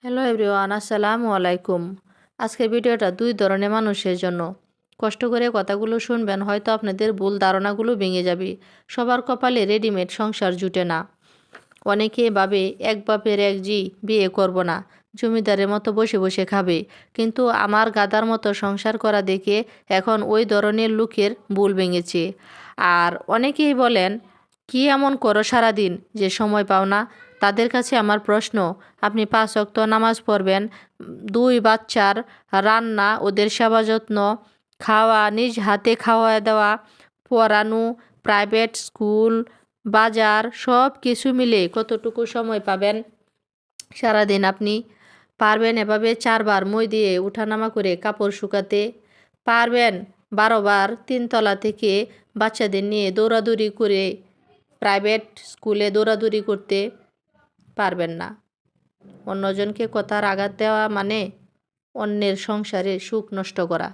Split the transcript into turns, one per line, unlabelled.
Hello everyone, আসসালামু আলাইকুম। আজকের ভিডিওটা দুই ধরনের মানুষের জন্য। কষ্ট করে কথাগুলো শুনবেন, হয়তো আপনাদের ভুল ধারণাগুলো ভেঙে যাবে। সবার কপালে রেডিমেড সংসার জুটে না। অনেকে ভাবে এক বাপের এক জি, বিয়ে করব না, জমিদারের মতো বসে বসে খাবে। কিন্তু আমার গাদার মতো সংসার করা দেখে এখন ওই ধরনের লোকের ভুল ভেঙেছে। আর অনেকেই বলেন, কি এমন করো সারাদিন যে সময় পাও না? তাদের কাছে আমার প্রশ্ন, আপনি 5 ওয়াক্ত নামাজ পড়বেন, দুই বাচ্চার রান্না, ওদের সেবা যত্ন, খাওয়া, নিজ হাতে খাওয়া দাওয়া, পড়ানো, প্রাইভেট স্কুল, বাজার, সব কিছু মিলে কতটুকু সময় পাবেন সারাদিন? আপনি পারবেন এভাবে 4বার মই দিয়ে উঠানামা করে কাপড় শুকাতে? পারবেন 12বার 3 তলা থেকে বাচ্চাদের নিয়ে দৌড়াদৌড়ি করে প্রাইভেট স্কুলে দৌড়াদৌড়ি করতে? পারবেন না। অন্যজনকে কথার আঘাত দেওয়া মানে অন্যের সংসারে সুখ নষ্ট করা।